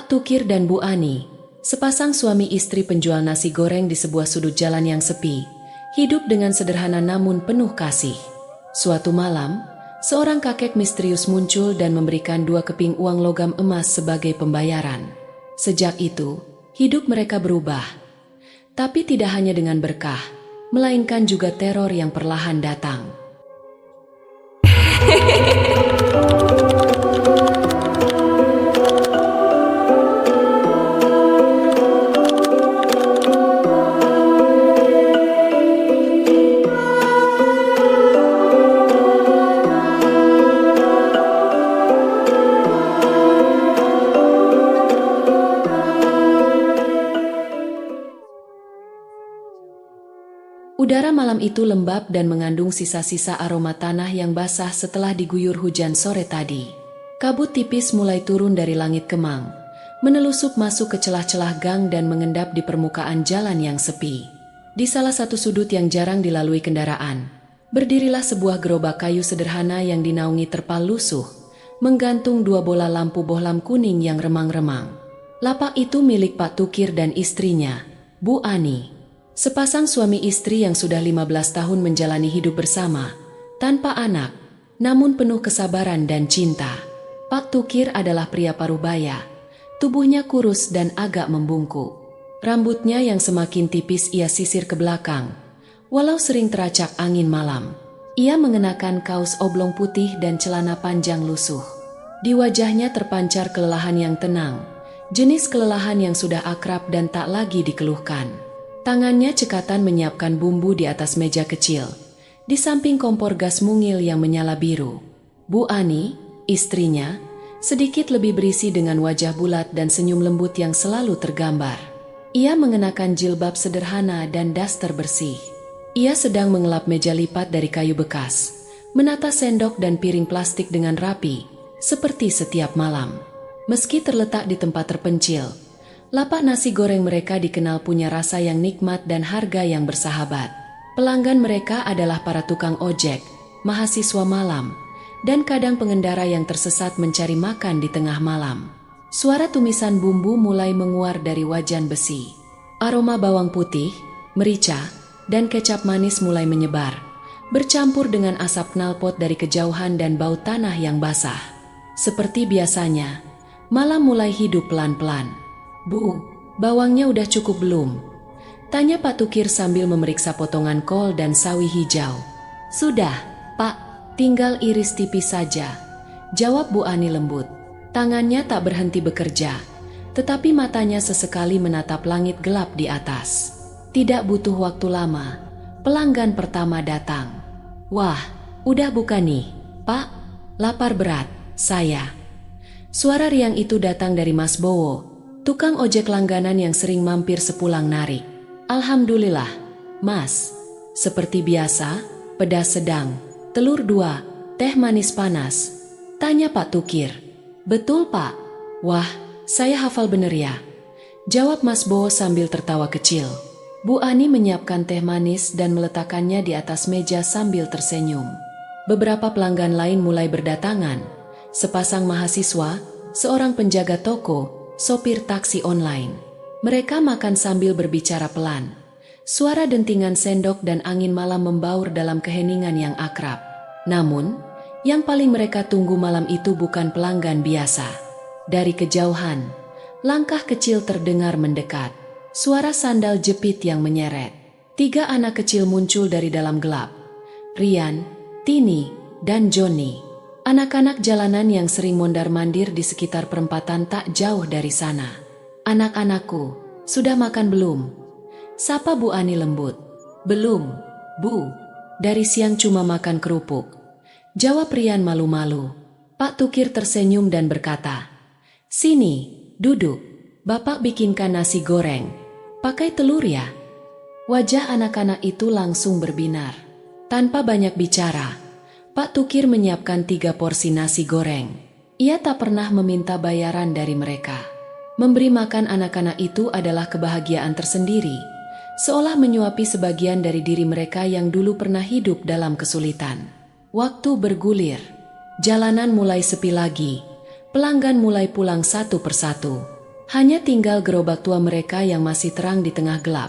Pak Tukir dan Bu Ani, sepasang suami istri penjual nasi goreng di sebuah sudut jalan yang sepi, hidup dengan sederhana namun penuh kasih. Suatu malam, seorang kakek misterius muncul dan memberikan 2 keping uang logam emas sebagai pembayaran. Sejak itu, hidup mereka berubah. Tapi tidak hanya dengan berkah, melainkan juga teror yang perlahan datang. Udara malam itu lembab dan mengandung sisa-sisa aroma tanah yang basah setelah diguyur hujan sore tadi. Kabut tipis mulai turun dari langit Kemang, menelusup masuk ke celah-celah gang dan mengendap di permukaan jalan yang sepi. Di salah satu sudut yang jarang dilalui kendaraan, berdirilah sebuah gerobak kayu sederhana yang dinaungi terpal lusuh, menggantung 2 bola lampu bohlam kuning yang remang-remang. Lapak itu milik Pak Tukir dan istrinya, Bu Ani. Sepasang suami istri yang sudah 15 tahun menjalani hidup bersama, tanpa anak, namun penuh kesabaran dan cinta. Pak Tukir adalah pria parubaya, tubuhnya kurus dan agak membungkuk. Rambutnya yang semakin tipis ia sisir ke belakang, walau sering teracak angin malam. Ia mengenakan kaos oblong putih dan celana panjang lusuh. Di wajahnya terpancar kelelahan yang tenang, jenis kelelahan yang sudah akrab dan tak lagi dikeluhkan. Tangannya cekatan menyiapkan bumbu di atas meja kecil, di samping kompor gas mungil yang menyala biru. Bu Ani, istrinya, sedikit lebih berisi dengan wajah bulat dan senyum lembut yang selalu tergambar. Ia mengenakan jilbab sederhana dan daster bersih. Ia sedang mengelap meja lipat dari kayu bekas, menata sendok dan piring plastik dengan rapi, seperti setiap malam. Meski terletak di tempat terpencil, lapak nasi goreng mereka dikenal punya rasa yang nikmat dan harga yang bersahabat. Pelanggan mereka adalah para tukang ojek, mahasiswa malam, dan kadang pengendara yang tersesat mencari makan di tengah malam. Suara tumisan bumbu mulai menguar dari wajan besi. Aroma bawang putih, merica, dan kecap manis mulai menyebar, bercampur dengan asap knalpot dari kejauhan dan bau tanah yang basah. Seperti biasanya, malam mulai hidup pelan-pelan. "Bu, bawangnya udah cukup belum?" tanya Pak Tukir sambil memeriksa potongan kol dan sawi hijau. "Sudah, Pak, tinggal iris tipis saja," jawab Bu Ani lembut. Tangannya tak berhenti bekerja, tetapi matanya sesekali menatap langit gelap di atas. Tidak butuh waktu lama, pelanggan pertama datang. "Wah, udah buka nih, Pak, lapar berat, saya." Suara riang itu datang dari Mas Bowo, tukang ojek langganan yang sering mampir sepulang narik. "Alhamdulillah, Mas. Seperti biasa, pedas sedang, telur 2, teh manis panas?" tanya Pak Tukir. "Betul, Pak." "Wah, saya hafal bener ya," jawab Mas Bowo sambil tertawa kecil. Bu Ani menyiapkan teh manis dan meletakkannya di atas meja sambil tersenyum. Beberapa pelanggan lain mulai berdatangan. Sepasang mahasiswa, seorang penjaga toko, sopir taksi online. Mereka makan sambil berbicara pelan. Suara dentingan sendok dan angin malam membaur dalam keheningan yang akrab. Namun, yang paling mereka tunggu malam itu bukan pelanggan biasa. Dari kejauhan, langkah kecil terdengar mendekat. Suara sandal jepit yang menyeret. 3 anak kecil muncul dari dalam gelap. Rian, Tini, dan Joni. Anak-anak jalanan yang sering mondar-mandir di sekitar perempatan tak jauh dari sana. "Anak-anakku, sudah makan belum?" sapa Bu Ani lembut. "Belum, Bu. Dari siang cuma makan kerupuk," jawab Rian malu-malu. Pak Tukir tersenyum dan berkata, "Sini, duduk. Bapak bikinkan nasi goreng. Pakai telur ya?" Wajah anak-anak itu langsung berbinar. Tanpa banyak bicara, Pak Tukir menyiapkan 3 porsi nasi goreng. Ia tak pernah meminta bayaran dari mereka. Memberi makan anak-anak itu adalah kebahagiaan tersendiri, seolah menyuapi sebagian dari diri mereka yang dulu pernah hidup dalam kesulitan. Waktu bergulir, jalanan mulai sepi lagi, pelanggan mulai pulang satu persatu. Hanya tinggal gerobak tua mereka yang masih terang di tengah gelap,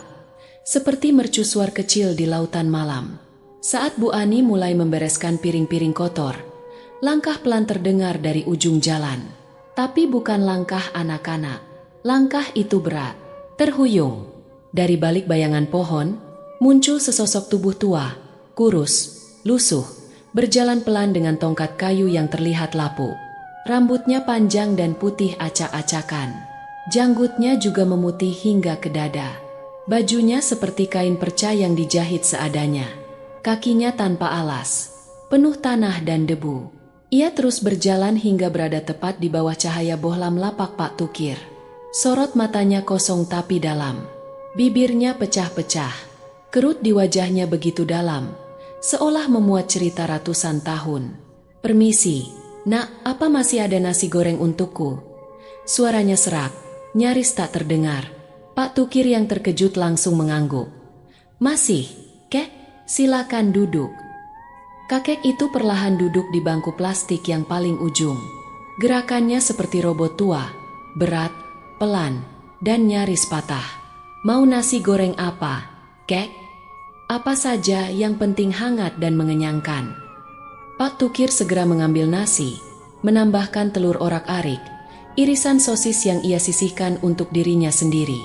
seperti mercusuar kecil di lautan malam. Saat Bu Ani mulai membereskan piring-piring kotor, langkah pelan terdengar dari ujung jalan. Tapi bukan langkah anak-anak. Langkah itu berat, terhuyung. Dari balik bayangan pohon, muncul sesosok tubuh tua, kurus, lusuh, berjalan pelan dengan tongkat kayu yang terlihat lapuk. Rambutnya panjang dan putih acak-acakan. Janggutnya juga memutih hingga ke dada. Bajunya seperti kain perca yang dijahit seadanya. Kakinya tanpa alas, penuh tanah dan debu. Ia terus berjalan hingga berada tepat di bawah cahaya bohlam lapak Pak Tukir. Sorot matanya kosong tapi dalam. Bibirnya pecah-pecah. Kerut di wajahnya begitu dalam, seolah memuat cerita ratusan tahun. "Permisi, Nak, apa masih ada nasi goreng untukku?" Suaranya serak, nyaris tak terdengar. Pak Tukir yang terkejut langsung mengangguk. "Masih, Kek? Silakan duduk." Kakek itu perlahan duduk di bangku plastik yang paling ujung. Gerakannya seperti robot tua, berat, pelan, dan nyaris patah. "Mau nasi goreng apa, Kek?" "Apa saja, yang penting hangat dan mengenyangkan." Pak Tukir segera mengambil nasi, menambahkan telur orak-arik, irisan sosis yang ia sisihkan untuk dirinya sendiri.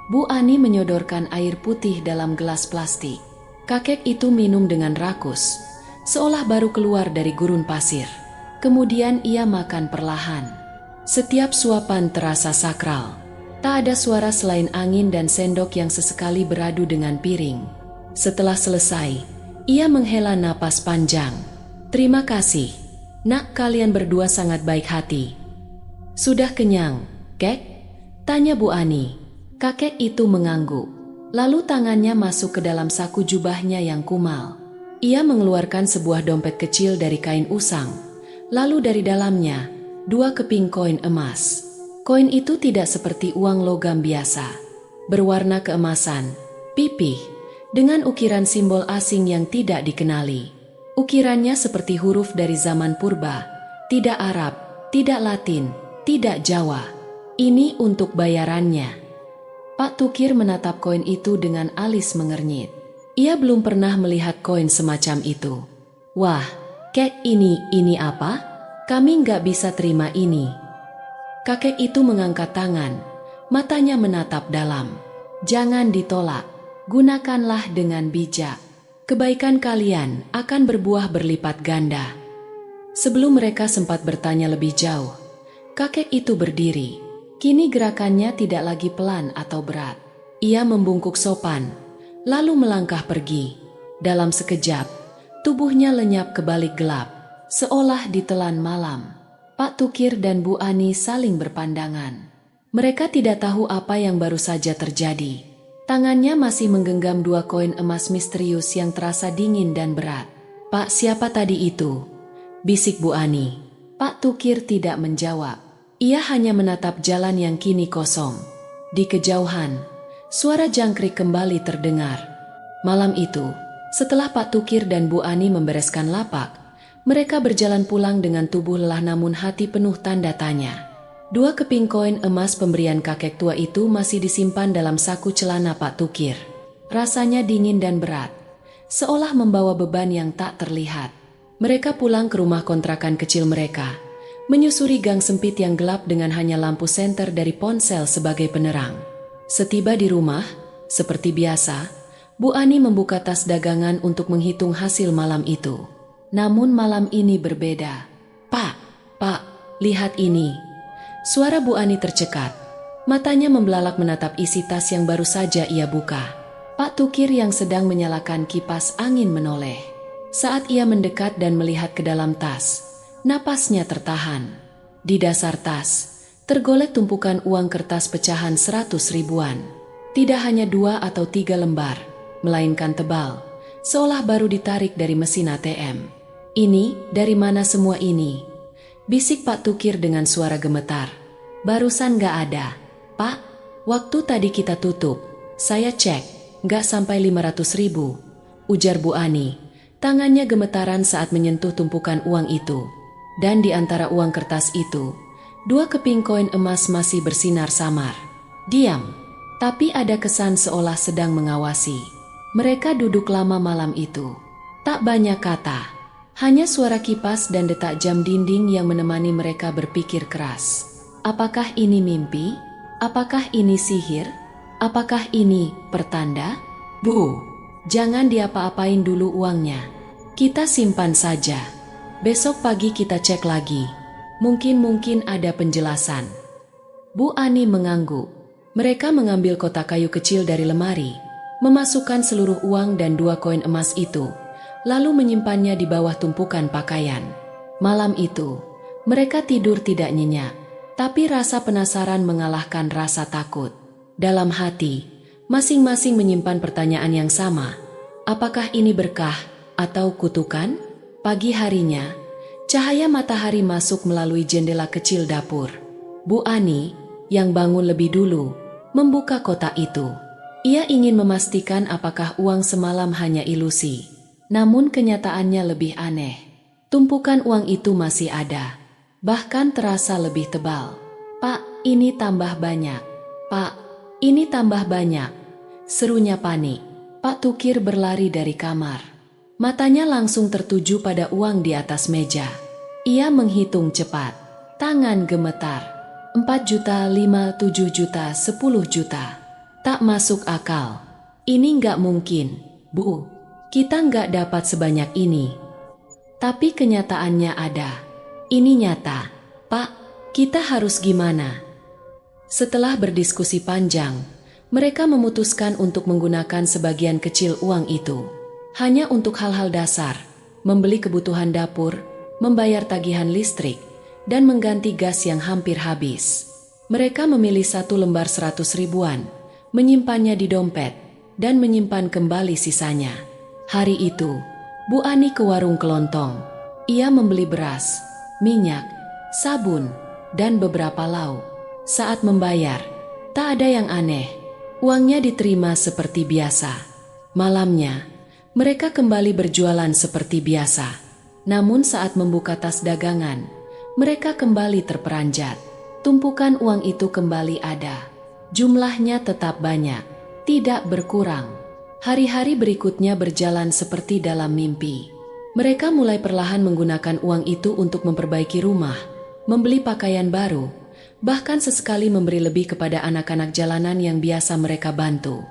Bu Ani menyodorkan air putih dalam gelas plastik. Kakek itu minum dengan rakus, seolah baru keluar dari gurun pasir. Kemudian ia makan perlahan. Setiap suapan terasa sakral. Tak ada suara selain angin dan sendok yang sesekali beradu dengan piring. Setelah selesai, ia menghela napas panjang. "Terima kasih, Nak, kalian berdua sangat baik hati." "Sudah kenyang, Kek?" tanya Bu Ani. Kakek itu mengangguk. Lalu tangannya masuk ke dalam saku jubahnya yang kumal. Ia mengeluarkan sebuah dompet kecil dari kain usang. Lalu dari dalamnya, 2 keping koin emas. Koin itu tidak seperti uang logam biasa. Berwarna keemasan, pipih, dengan ukiran simbol asing yang tidak dikenali. Ukirannya seperti huruf dari zaman purba, tidak Arab, tidak Latin, tidak Jawa. "Ini untuk bayarannya." Pak Tukir menatap koin itu dengan alis mengernyit. Ia belum pernah melihat koin semacam itu. "Wah, Kek, ini apa? Kami nggak bisa terima ini." Kakek itu mengangkat tangan, matanya menatap dalam. "Jangan ditolak, gunakanlah dengan bijak. Kebaikan kalian akan berbuah berlipat ganda." Sebelum mereka sempat bertanya lebih jauh, kakek itu berdiri. Kini gerakannya tidak lagi pelan atau berat. Ia membungkuk sopan, lalu melangkah pergi. Dalam sekejap, tubuhnya lenyap ke balik gelap, seolah ditelan malam. Pak Tukir dan Bu Ani saling berpandangan. Mereka tidak tahu apa yang baru saja terjadi. Tangannya masih menggenggam 2 koin emas misterius yang terasa dingin dan berat. "Pak, siapa tadi itu?" bisik Bu Ani. Pak Tukir tidak menjawab. Ia hanya menatap jalan yang kini kosong. Di kejauhan, suara jangkrik kembali terdengar. Malam itu, setelah Pak Tukir dan Bu Ani membereskan lapak, mereka berjalan pulang dengan tubuh lelah namun hati penuh tanda tanya. 2 keping koin emas pemberian kakek tua itu masih disimpan dalam saku celana Pak Tukir. Rasanya dingin dan berat, seolah membawa beban yang tak terlihat. Mereka pulang ke rumah kontrakan kecil mereka, menyusuri gang sempit yang gelap dengan hanya lampu senter dari ponsel sebagai penerang. Setiba di rumah, seperti biasa, Bu Ani membuka tas dagangan untuk menghitung hasil malam itu. Namun malam ini berbeda. Pak, lihat ini." Suara Bu Ani tercekat. Matanya membelalak menatap isi tas yang baru saja ia buka. Pak Tukir yang sedang menyalakan kipas angin menoleh. Saat ia mendekat dan melihat ke dalam tas, napasnya tertahan. Di dasar tas, tergolek tumpukan uang kertas pecahan 100 ribuan. Tidak hanya 2 atau 3 lembar, melainkan tebal, seolah baru ditarik dari mesin ATM. "Ini, dari mana semua ini?" bisik Pak Tukir dengan suara gemetar. "Barusan gak ada, Pak. Waktu tadi kita tutup, saya cek, gak sampai 500 ribu, ujar Bu Ani. Tangannya gemetaran saat menyentuh tumpukan uang itu. Dan di antara uang kertas itu, 2 keping koin emas masih bersinar samar. Diam, tapi ada kesan seolah sedang mengawasi. Mereka duduk lama malam itu. Tak banyak kata, hanya suara kipas dan detak jam dinding yang menemani mereka berpikir keras. Apakah ini mimpi? Apakah ini sihir? Apakah ini pertanda? Bu, jangan diapa-apain dulu uangnya. Kita simpan saja. Besok pagi kita cek lagi. Mungkin ada penjelasan. Bu Ani mengangguk. Mereka mengambil kotak kayu kecil dari lemari, memasukkan seluruh uang dan 2 koin emas itu, lalu menyimpannya di bawah tumpukan pakaian. Malam itu, mereka tidur tidak nyenyak, tapi rasa penasaran mengalahkan rasa takut. Dalam hati, masing-masing menyimpan pertanyaan yang sama. Apakah ini berkah atau kutukan? Pagi harinya, cahaya matahari masuk melalui jendela kecil dapur. Bu Ani, yang bangun lebih dulu, membuka kotak itu. Ia ingin memastikan apakah uang semalam hanya ilusi. Namun kenyataannya lebih aneh. Tumpukan uang itu masih ada. Bahkan terasa lebih tebal. Pak, ini tambah banyak. Pak, ini tambah banyak. Serunya panik. Pak Tukir berlari dari kamar. Matanya langsung tertuju pada uang di atas meja. Ia menghitung cepat. Tangan gemetar. 4 juta, 5, 7 juta, 10 juta. Tak masuk akal. Ini nggak mungkin, Bu. Kita nggak dapat sebanyak ini. Tapi kenyataannya ada. Ini nyata. Pak, kita harus gimana? Setelah berdiskusi panjang, mereka memutuskan untuk menggunakan sebagian kecil uang itu. Hanya untuk hal-hal dasar, membeli kebutuhan dapur, membayar tagihan listrik, dan mengganti gas yang hampir habis. Mereka memilih 1 lembar 100 ribuan, menyimpannya di dompet, dan menyimpan kembali sisanya. Hari itu, Bu Ani ke warung kelontong. Ia membeli beras, minyak, sabun, dan beberapa lauk. Saat membayar, tak ada yang aneh. Uangnya diterima seperti biasa. Malamnya, mereka kembali berjualan seperti biasa. Namun saat membuka tas dagangan, mereka kembali terperanjat. Tumpukan uang itu kembali ada. Jumlahnya tetap banyak, tidak berkurang. Hari-hari berikutnya berjalan seperti dalam mimpi. Mereka mulai perlahan menggunakan uang itu untuk memperbaiki rumah, membeli pakaian baru, bahkan sesekali memberi lebih kepada anak-anak jalanan yang biasa mereka bantu.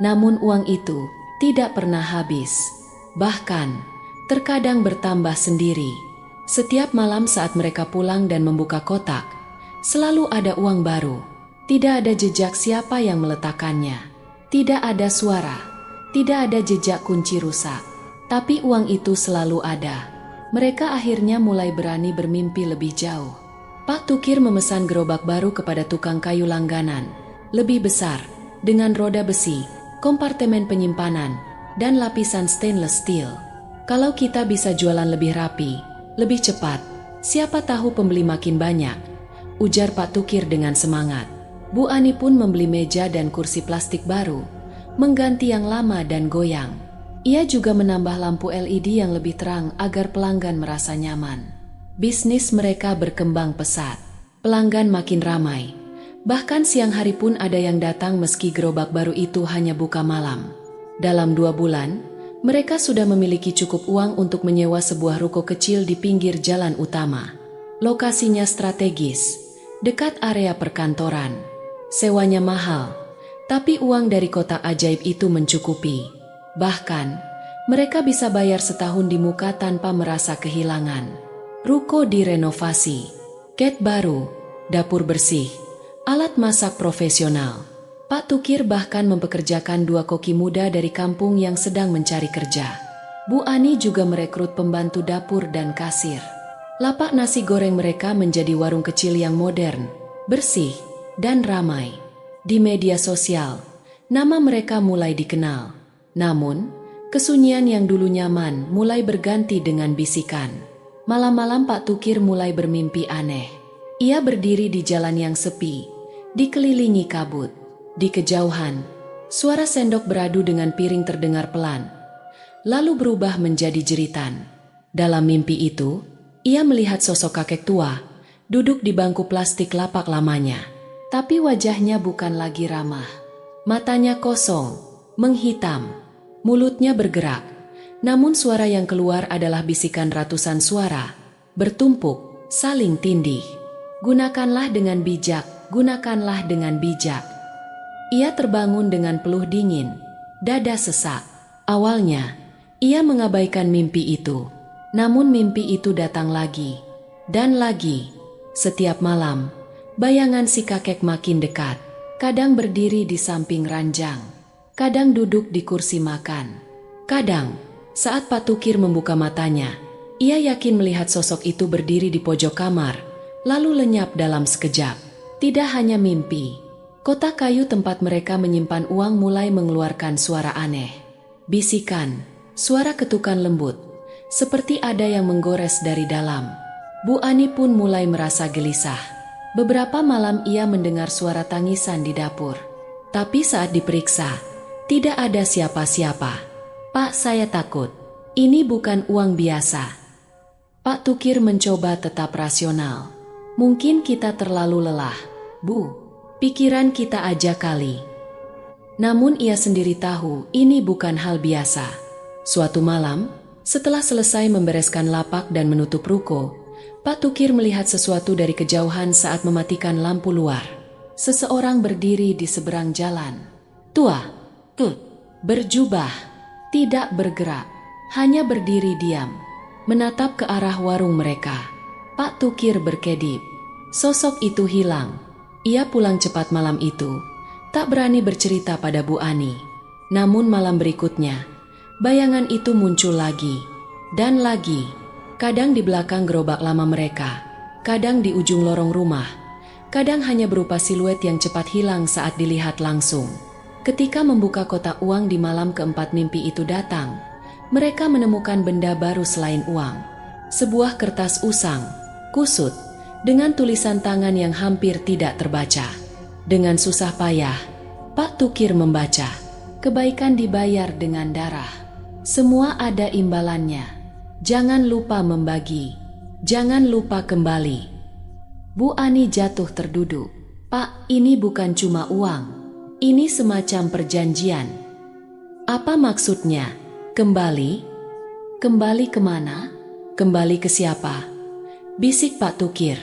Namun uang itu tidak pernah habis. Bahkan, terkadang bertambah sendiri. Setiap malam saat mereka pulang dan membuka kotak, selalu ada uang baru. Tidak ada jejak siapa yang meletakkannya. Tidak ada suara. Tidak ada jejak kunci rusak. Tapi uang itu selalu ada. Mereka akhirnya mulai berani bermimpi lebih jauh. Pak Tukir memesan gerobak baru kepada tukang kayu langganan. Lebih besar, dengan roda besi, kompartemen penyimpanan, dan lapisan stainless steel. Kalau kita bisa jualan lebih rapi, lebih cepat, siapa tahu pembeli makin banyak, ujar Pak Tukir dengan semangat. Bu Ani pun membeli meja dan kursi plastik baru, mengganti yang lama dan goyang. Ia juga menambah lampu LED yang lebih terang agar pelanggan merasa nyaman. Bisnis mereka berkembang pesat. Pelanggan makin ramai. Bahkan siang hari pun ada yang datang meski gerobak baru itu hanya buka malam. Dalam 2 bulan, mereka sudah memiliki cukup uang untuk menyewa sebuah ruko kecil di pinggir jalan utama. Lokasinya strategis, dekat area perkantoran. Sewanya mahal, tapi uang dari kotak ajaib itu mencukupi. Bahkan, mereka bisa bayar setahun di muka tanpa merasa kehilangan. Ruko direnovasi, cat baru, dapur bersih, alat masak profesional. Pak Tukir bahkan mempekerjakan 2 koki muda dari kampung yang sedang mencari kerja. Bu Ani juga merekrut pembantu dapur dan kasir. Lapak nasi goreng mereka menjadi warung kecil yang modern, bersih, dan ramai. Di media sosial, nama mereka mulai dikenal. Namun, kesunyian yang dulu nyaman mulai berganti dengan bisikan. Malam-malam Pak Tukir mulai bermimpi aneh. Ia berdiri di jalan yang sepi, dikelilingi kabut. Di kejauhan, suara sendok beradu dengan piring terdengar pelan, lalu berubah menjadi jeritan. Dalam mimpi itu, ia melihat sosok kakek tua, duduk di bangku plastik lapak lamanya. Tapi wajahnya bukan lagi ramah. Matanya kosong, menghitam, mulutnya bergerak. Namun suara yang keluar adalah bisikan ratusan suara, bertumpuk, saling tindih. Gunakanlah dengan bijak, gunakanlah dengan bijak. Ia terbangun dengan peluh dingin, dada sesak. Awalnya, ia mengabaikan mimpi itu. Namun mimpi itu datang lagi, dan lagi. Setiap malam, bayangan si kakek makin dekat. Kadang berdiri di samping ranjang, kadang duduk di kursi makan. Kadang, saat Pak Tukir membuka matanya, ia yakin melihat sosok itu berdiri di pojok kamar, lalu lenyap dalam sekejap. Tidak hanya mimpi, kotak kayu tempat mereka menyimpan uang mulai mengeluarkan suara aneh. Bisikan, suara ketukan lembut, seperti ada yang menggores dari dalam. Bu Ani pun mulai merasa gelisah. Beberapa malam ia mendengar suara tangisan di dapur. Tapi saat diperiksa, tidak ada siapa-siapa. "Pak, saya takut. Ini bukan uang biasa." Pak Tukir mencoba tetap rasional. "Mungkin kita terlalu lelah, Bu. Pikiran kita aja kali." Namun ia sendiri tahu ini bukan hal biasa. Suatu malam, setelah selesai membereskan lapak dan menutup ruko, Pak Tukir melihat sesuatu dari kejauhan saat mematikan lampu luar. Seseorang berdiri di seberang jalan. Tua, berjubah, tidak bergerak, hanya berdiri diam, menatap ke arah warung mereka. Pak Tukir berkedip. Sosok itu hilang. Ia pulang cepat malam itu, tak berani bercerita pada Bu Ani. Namun malam berikutnya, bayangan itu muncul lagi, dan lagi. Kadang di belakang gerobak lama mereka, kadang di ujung lorong rumah, kadang hanya berupa siluet yang cepat hilang saat dilihat langsung. Ketika membuka kotak uang di malam keempat mimpi itu datang, mereka menemukan benda baru selain uang. Sebuah kertas usang, kusut, dengan tulisan tangan yang hampir tidak terbaca. Dengan susah payah, Pak Tukir membaca, "Kebaikan dibayar dengan darah. Semua ada imbalannya. Jangan lupa membagi. Jangan lupa kembali." Bu Ani jatuh terduduk. "Pak, ini bukan cuma uang. Ini semacam perjanjian." "Apa maksudnya? Kembali? Kembali kemana? Kembali ke siapa?" bisik Pak Tukir.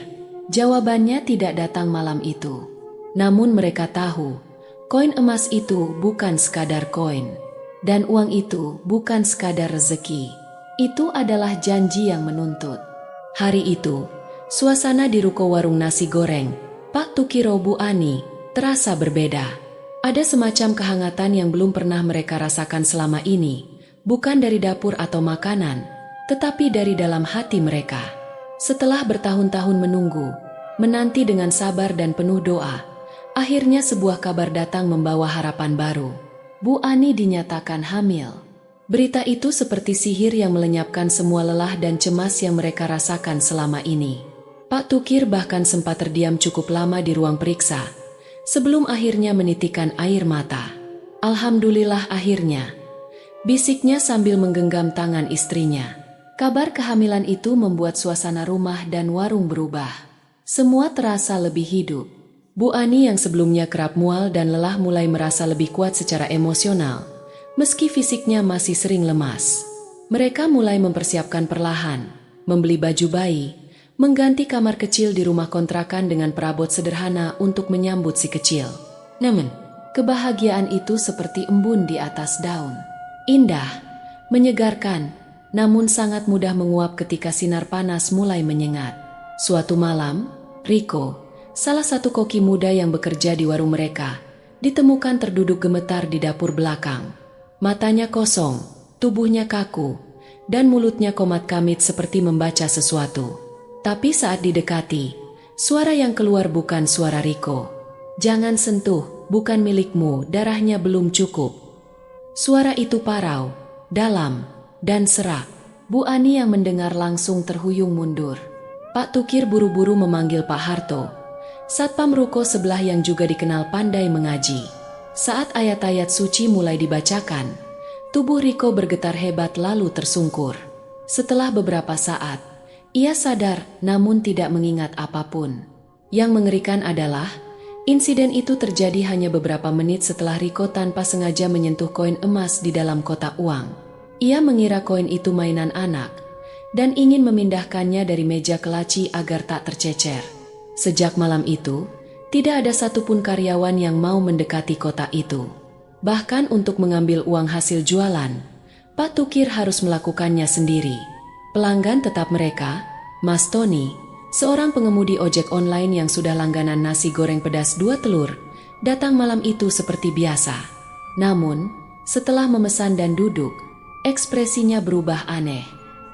Jawabannya tidak datang malam itu. Namun mereka tahu, koin emas itu bukan sekadar koin. Dan uang itu bukan sekadar rezeki. Itu adalah janji yang menuntut. Hari itu, suasana di ruko warung nasi goreng Pak Tukiro Bu Ani terasa berbeda. Ada semacam kehangatan yang belum pernah mereka rasakan selama ini, bukan dari dapur atau makanan, tetapi dari dalam hati mereka. Setelah bertahun-tahun menunggu, menanti dengan sabar dan penuh doa, akhirnya sebuah kabar datang membawa harapan baru. Bu Ani dinyatakan hamil. Berita itu seperti sihir yang melenyapkan semua lelah dan cemas yang mereka rasakan selama ini. Pak Tukir bahkan sempat terdiam cukup lama di ruang periksa, sebelum akhirnya menitikkan air mata. "Alhamdulillah akhirnya," bisiknya sambil menggenggam tangan istrinya. Kabar kehamilan itu membuat suasana rumah dan warung berubah. Semua terasa lebih hidup. Bu Ani yang sebelumnya kerap mual dan lelah mulai merasa lebih kuat secara emosional. Meski fisiknya masih sering lemas, mereka mulai mempersiapkan perlahan, membeli baju bayi, mengganti kamar kecil di rumah kontrakan dengan perabot sederhana untuk menyambut si kecil. Namun, kebahagiaan itu seperti embun di atas daun. Indah, menyegarkan, namun sangat mudah menguap ketika sinar panas mulai menyengat. Suatu malam, Riko, salah satu koki muda yang bekerja di warung mereka, ditemukan terduduk gemetar di dapur belakang. Matanya kosong, tubuhnya kaku, dan mulutnya komat-kamit seperti membaca sesuatu. Tapi saat didekati, suara yang keluar bukan suara Riko. "Jangan sentuh, bukan milikmu, darahnya belum cukup." Suara itu parau, dalam, dan serak. Bu Ani yang mendengar langsung terhuyung mundur. Pak Tukir buru-buru memanggil Pak Harto, satpam ruko sebelah yang juga dikenal pandai mengaji. Saat ayat-ayat suci mulai dibacakan, tubuh Riko bergetar hebat lalu tersungkur. Setelah beberapa saat, Ia sadar, namun tidak mengingat apapun. Yang mengerikan adalah, insiden itu terjadi hanya beberapa menit setelah Riko tanpa sengaja menyentuh koin emas di dalam kotak uang. Ia mengira koin itu mainan anak, dan ingin memindahkannya dari meja ke laci agar tak tercecer. Sejak malam itu, tidak ada satupun karyawan yang mau mendekati kotak itu. Bahkan untuk mengambil uang hasil jualan, Pak Tukir harus melakukannya sendiri. Pelanggan tetap mereka, Mas Tony, seorang pengemudi ojek online yang sudah langganan nasi goreng pedas 2 telur, datang malam itu seperti biasa. Namun, setelah memesan dan duduk, ekspresinya berubah aneh.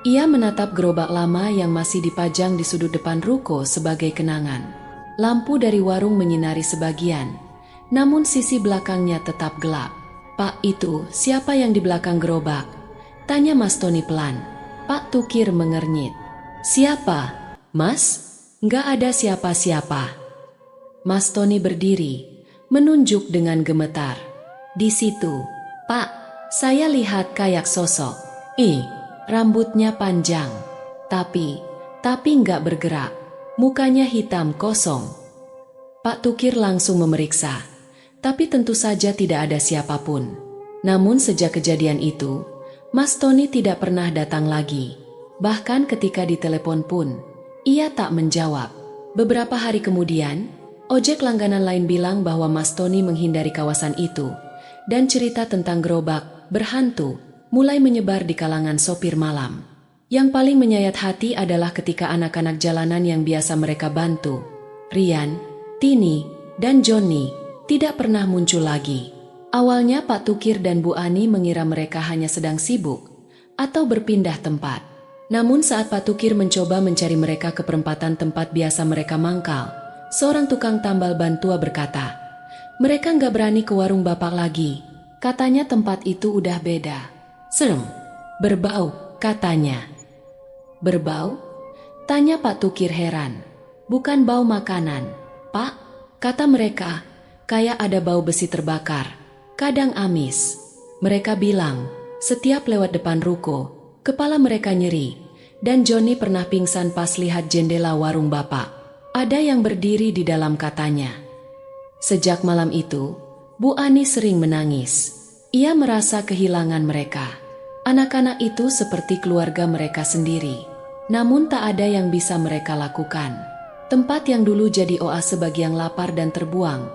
Ia menatap gerobak lama yang masih dipajang di sudut depan ruko sebagai kenangan. Lampu dari warung menyinari sebagian, namun sisi belakangnya tetap gelap. "Pak, itu siapa yang di belakang gerobak?" tanya Mas Tony pelan. Pak Tukir mengernyit. "Siapa, Mas?" "Nggak ada siapa-siapa." Mas Tony berdiri, menunjuk dengan gemetar. "Di situ, Pak, saya lihat kayak sosok. Rambutnya panjang, tapi nggak bergerak. Mukanya hitam kosong." Pak Tukir langsung memeriksa, tapi tentu saja tidak ada siapapun. Namun sejak kejadian itu, Mas Tony tidak pernah datang lagi. Bahkan ketika ditelepon pun, ia tak menjawab. Beberapa hari kemudian, ojek langganan lain bilang bahwa Mas Tony menghindari kawasan itu, dan cerita tentang gerobak berhantu mulai menyebar di kalangan sopir malam. Yang paling menyayat hati adalah ketika anak-anak jalanan yang biasa mereka bantu, Rian, Tini, dan Johnny, tidak pernah muncul lagi. Awalnya Pak Tukir dan Bu Ani mengira mereka hanya sedang sibuk atau berpindah tempat. Namun saat Pak Tukir mencoba mencari mereka ke perempatan tempat biasa mereka mangkal, seorang tukang tambal ban tua berkata, "Mereka nggak berani ke warung Bapak lagi. Katanya tempat itu udah beda. Serem, berbau," katanya. "Berbau?" tanya Pak Tukir heran. "Bukan bau makanan, Pak," kata mereka, "kayak ada bau besi terbakar. Kadang amis." Mereka bilang, setiap lewat depan ruko, kepala mereka nyeri, dan Johnny pernah pingsan pas lihat jendela warung Bapak. Ada yang berdiri di dalam, katanya. Sejak malam itu, Bu Ani sering menangis. Ia merasa kehilangan mereka. Anak-anak itu seperti keluarga mereka sendiri. Namun tak ada yang bisa mereka lakukan. Tempat yang dulu jadi oase bagi yang lapar dan terbuang,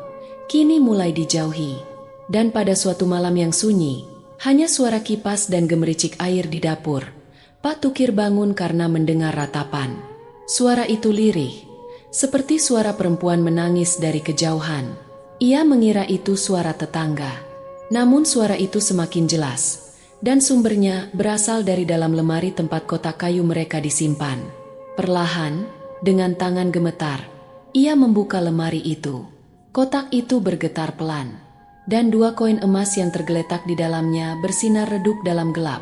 kini mulai dijauhi. Dan pada suatu malam yang sunyi, hanya suara kipas dan gemericik air di dapur, Pak Tukir bangun karena mendengar ratapan. Suara itu lirih, seperti suara perempuan menangis dari kejauhan. Ia mengira itu suara tetangga. Namun suara itu semakin jelas, dan sumbernya berasal dari dalam lemari tempat kotak kayu mereka disimpan. Perlahan, dengan tangan gemetar, ia membuka lemari itu. Kotak itu bergetar pelan, dan 2 koin emas yang tergeletak di dalamnya bersinar redup dalam gelap,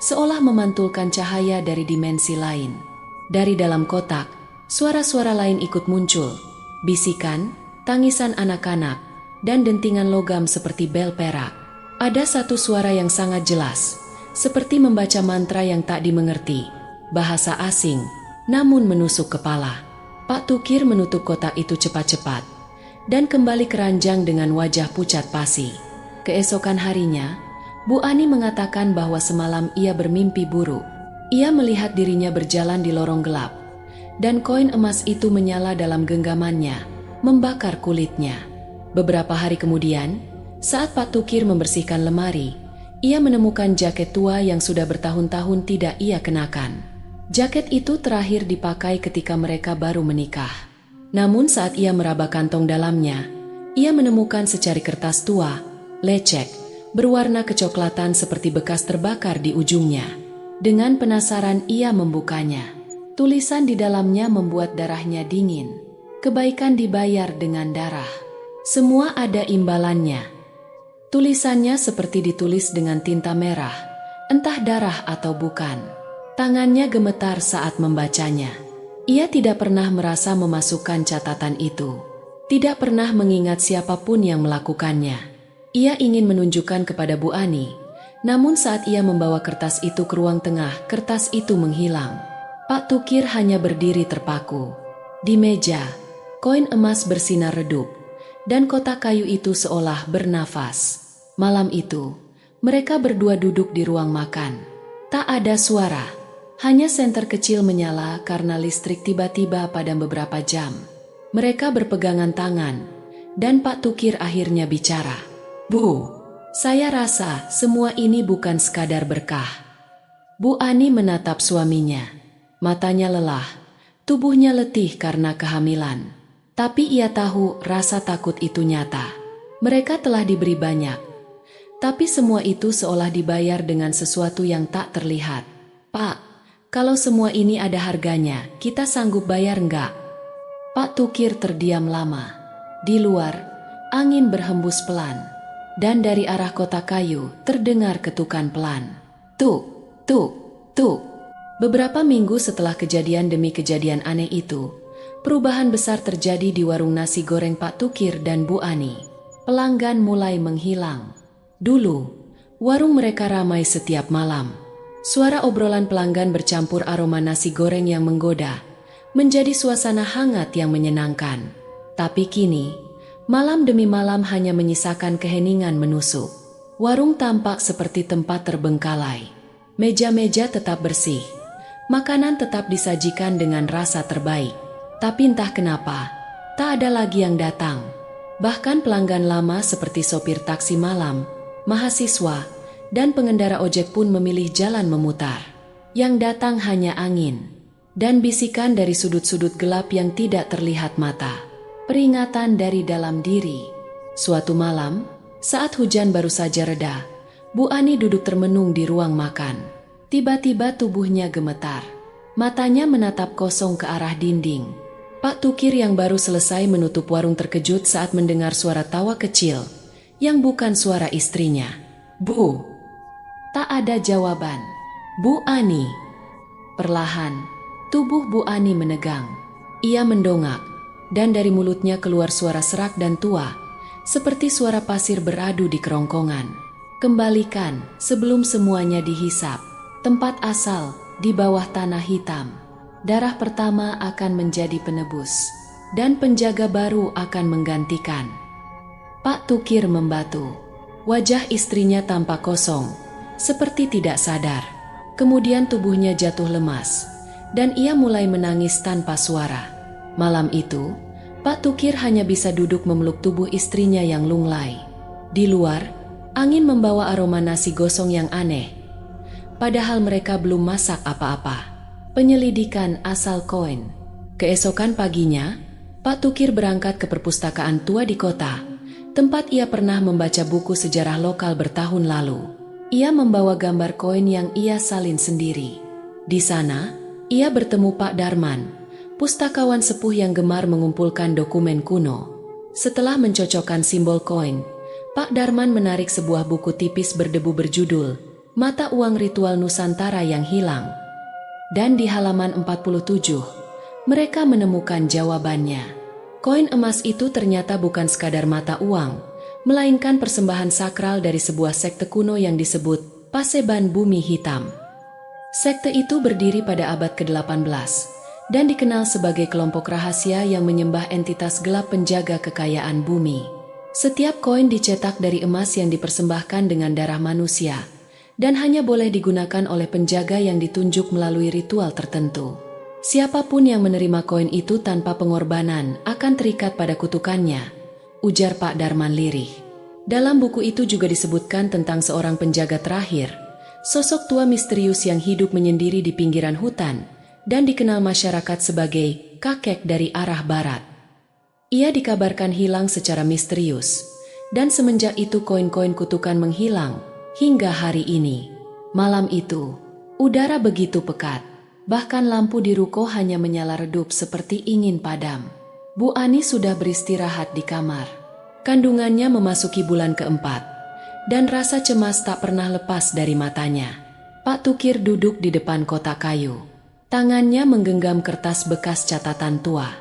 seolah memantulkan cahaya dari dimensi lain. Dari dalam kotak, suara-suara lain ikut muncul, bisikan, tangisan anak-anak, dan dentingan logam seperti bel perak. Ada satu suara yang sangat jelas, seperti membaca mantra yang tak dimengerti, bahasa asing, namun menusuk kepala. Pak Tukir menutup kotak itu cepat-cepat dan kembali ke ranjang dengan wajah pucat pasi. Keesokan harinya, Bu Ani mengatakan bahwa semalam ia bermimpi buruk. Ia melihat dirinya berjalan di lorong gelap, dan koin emas itu menyala dalam genggamannya, membakar kulitnya. Beberapa hari kemudian, saat Pak Tukir membersihkan lemari, ia menemukan jaket tua yang sudah bertahun-tahun tidak ia kenakan. Jaket itu terakhir dipakai ketika mereka baru menikah. Namun saat ia meraba kantong dalamnya, ia menemukan secari kertas tua, lecek, berwarna kecoklatan seperti bekas terbakar di ujungnya. Dengan penasaran ia membukanya. Tulisan di dalamnya membuat darahnya dingin. Kebaikan dibayar dengan darah. Semua ada imbalannya. Tulisannya seperti ditulis dengan tinta merah, entah darah atau bukan. Tangannya gemetar saat membacanya. Ia tidak pernah merasa memasukkan catatan itu. Tidak pernah mengingat siapapun yang melakukannya. Ia ingin menunjukkan kepada Bu Ani, namun saat ia membawa kertas itu ke ruang tengah, kertas itu menghilang. Pak Tukir hanya berdiri terpaku. Di meja, koin emas bersinar redup, dan kotak kayu itu seolah bernafas. Malam itu, mereka berdua duduk di ruang makan. Tak ada suara, hanya senter kecil menyala karena listrik tiba-tiba padam beberapa jam. Mereka berpegangan tangan, dan Pak Tukir akhirnya bicara. "Bu, saya rasa semua ini bukan sekadar berkah." Bu Ani menatap suaminya. Matanya lelah, tubuhnya letih karena kehamilan. Tapi ia tahu rasa takut itu nyata. Mereka telah diberi banyak, tapi semua itu seolah dibayar dengan sesuatu yang tak terlihat. "Pak, kalau semua ini ada harganya, kita sanggup bayar enggak?" Pak Tukir terdiam lama. Di luar, angin berhembus pelan, dan dari arah kotak kayu terdengar ketukan pelan. Tuk, tuk, tuk. Beberapa minggu setelah kejadian demi kejadian aneh itu, perubahan besar terjadi di warung nasi goreng Pak Tukir dan Bu Ani. Pelanggan mulai menghilang. Dulu, warung mereka ramai setiap malam. Suara obrolan pelanggan bercampur aroma nasi goreng yang menggoda, menjadi suasana hangat yang menyenangkan. Tapi kini, malam demi malam hanya menyisakan keheningan menusuk. Warung tampak seperti tempat terbengkalai. Meja-meja tetap bersih. Makanan tetap disajikan dengan rasa terbaik. Tapi entah kenapa, tak ada lagi yang datang. Bahkan pelanggan lama seperti sopir taksi malam, mahasiswa, dan pengendara ojek pun memilih jalan memutar. Yang datang hanya angin dan bisikan dari sudut-sudut gelap yang tidak terlihat mata. Peringatan dari dalam diri. Suatu malam, saat hujan baru saja reda, Bu Ani duduk termenung di ruang makan. Tiba-tiba tubuhnya gemetar. Matanya menatap kosong ke arah dinding. Pak Tukir yang baru selesai menutup warung terkejut saat mendengar suara tawa kecil, yang bukan suara istrinya. "Bu." Tak ada jawaban. "Bu Ani." Perlahan, tubuh Bu Ani menegang. Ia mendongak, dan dari mulutnya keluar suara serak dan tua, seperti suara pasir beradu di kerongkongan. "Kembalikan sebelum semuanya dihisap. Tempat asal di bawah tanah hitam. Darah pertama akan menjadi penebus, dan penjaga baru akan menggantikan." Pak Tukir membatu. Wajah istrinya tampak kosong, seperti tidak sadar. Kemudian tubuhnya jatuh lemas, dan ia mulai menangis tanpa suara. Malam itu, Pak Tukir hanya bisa duduk memeluk tubuh istrinya yang lunglai. Di luar, angin membawa aroma nasi gosong yang aneh. Padahal mereka belum masak apa-apa. Penyelidikan asal koin. Keesokan paginya, Pak Tukir berangkat ke perpustakaan tua di kota, tempat ia pernah membaca buku sejarah lokal bertahun lalu. Ia membawa gambar koin yang ia salin sendiri. Di sana, ia bertemu Pak Darman, pustakawan sepuh yang gemar mengumpulkan dokumen kuno. Setelah mencocokkan simbol koin, Pak Darman menarik sebuah buku tipis berdebu berjudul Mata Uang Ritual Nusantara yang Hilang. Dan di halaman 47, mereka menemukan jawabannya. Koin emas itu ternyata bukan sekadar mata uang, melainkan persembahan sakral dari sebuah sekte kuno yang disebut Paseban Bumi Hitam. Sekte itu berdiri pada abad ke-18 dan dikenal sebagai kelompok rahasia yang menyembah entitas gelap penjaga kekayaan bumi. Setiap koin dicetak dari emas yang dipersembahkan dengan darah manusia, dan hanya boleh digunakan oleh penjaga yang ditunjuk melalui ritual tertentu. Siapapun yang menerima koin itu tanpa pengorbanan akan terikat pada kutukannya, ujar Pak Darman lirih. Dalam buku itu juga disebutkan tentang seorang penjaga terakhir, sosok tua misterius yang hidup menyendiri di pinggiran hutan dan dikenal masyarakat sebagai kakek dari arah barat. Ia dikabarkan hilang secara misterius, dan semenjak itu koin-koin kutukan menghilang. Hingga hari ini, malam itu, udara begitu pekat, bahkan lampu di ruko hanya menyala redup seperti ingin padam. Bu Ani sudah beristirahat di kamar. Kandungannya memasuki bulan keempat, dan rasa cemas tak pernah lepas dari matanya. Pak Tukir duduk di depan kotak kayu. Tangannya menggenggam kertas bekas catatan tua.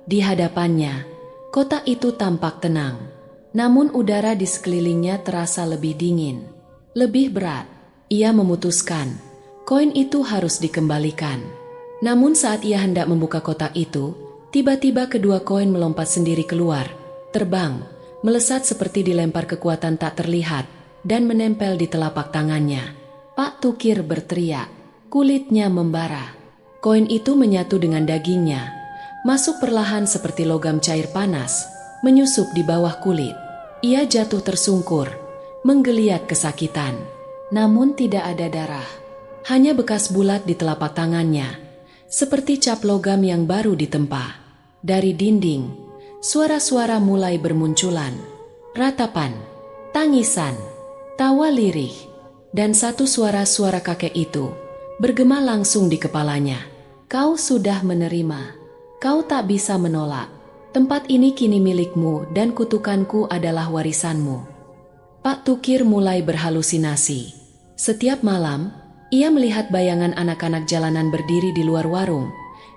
Di hadapannya, kotak itu tampak tenang, namun udara di sekelilingnya terasa lebih dingin. Lebih berat. Ia memutuskan, koin itu harus dikembalikan. Namun saat ia hendak membuka kotak itu, tiba-tiba kedua koin melompat sendiri keluar, terbang, melesat seperti dilempar kekuatan tak terlihat, dan menempel di telapak tangannya. Pak Tukir berteriak, kulitnya membara. Koin itu menyatu dengan dagingnya, masuk perlahan seperti logam cair panas, menyusup di bawah kulit. Ia jatuh tersungkur, menggeliat kesakitan. Namun tidak ada darah, hanya bekas bulat di telapak tangannya, seperti cap logam yang baru ditempa. Dari dinding, suara-suara mulai bermunculan. Ratapan, tangisan, tawa lirih, dan satu suara-suara kakek itu bergema langsung di kepalanya. Kau sudah menerima, kau tak bisa menolak. Tempat ini kini milikmu dan kutukanku adalah warisanmu. Pak Tukir mulai berhalusinasi. Setiap malam, ia melihat bayangan anak-anak jalanan berdiri di luar warung,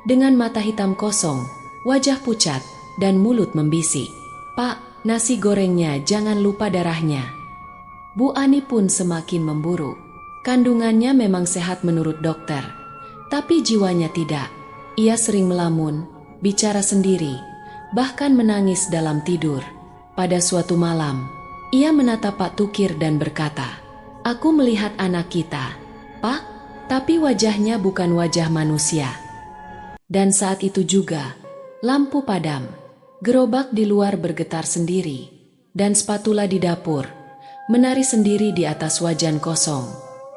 dengan mata hitam kosong, wajah pucat, dan mulut membisik. Pak, nasi gorengnya jangan lupa darahnya. Bu Ani pun semakin memburuk. Kandungannya memang sehat menurut dokter, tapi jiwanya tidak. Ia sering melamun, bicara sendiri, bahkan menangis dalam tidur. Pada suatu malam, ia menatap Pak Tukir dan berkata, "Aku melihat anak kita, Pak, tapi wajahnya bukan wajah manusia." Dan saat itu juga, lampu padam, gerobak di luar bergetar sendiri, dan spatula di dapur menari sendiri di atas wajan kosong.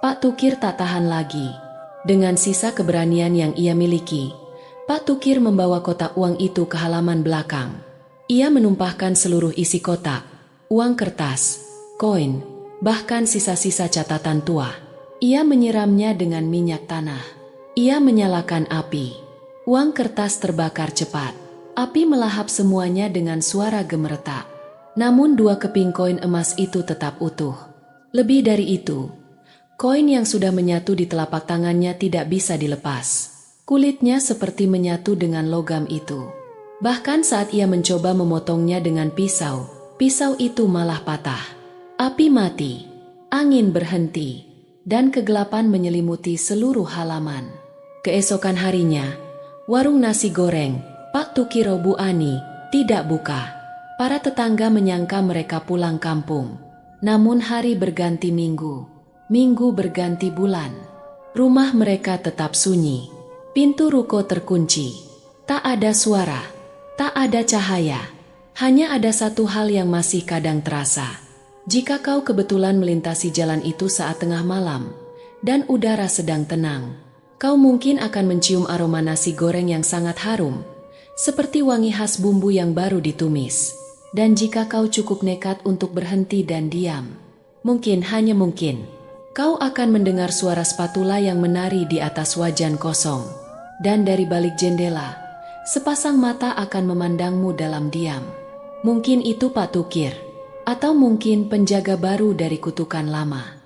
Pak Tukir tak tahan lagi. Dengan sisa keberanian yang ia miliki, Pak Tukir membawa kotak uang itu ke halaman belakang. Ia menumpahkan seluruh isi kotak, uang kertas, koin, bahkan sisa-sisa catatan tua. Ia menyiramnya dengan minyak tanah. Ia menyalakan api. Uang kertas terbakar cepat. Api melahap semuanya dengan suara gemeretak. Namun dua keping koin emas itu tetap utuh. Lebih dari itu, koin yang sudah menyatu di telapak tangannya tidak bisa dilepas. Kulitnya seperti menyatu dengan logam itu. Bahkan saat ia mencoba memotongnya dengan pisau, pisau itu malah patah. Api mati, angin berhenti, dan kegelapan menyelimuti seluruh halaman. Keesokan harinya, warung nasi goreng Pak Tukiro Bu Ani tidak buka. Para tetangga menyangka mereka pulang kampung. Namun hari berganti minggu, minggu berganti bulan. Rumah mereka tetap sunyi. Pintu ruko terkunci. Tak ada suara, tak ada cahaya. Hanya ada satu hal yang masih kadang terasa. Jika kau kebetulan melintasi jalan itu saat tengah malam, dan udara sedang tenang, kau mungkin akan mencium aroma nasi goreng yang sangat harum, seperti wangi khas bumbu yang baru ditumis. Dan jika kau cukup nekat untuk berhenti dan diam, mungkin, hanya mungkin, kau akan mendengar suara spatula yang menari di atas wajan kosong. Dan dari balik jendela, sepasang mata akan memandangmu dalam diam. Mungkin itu Pak Tukir, atau mungkin penjaga baru dari kutukan lama.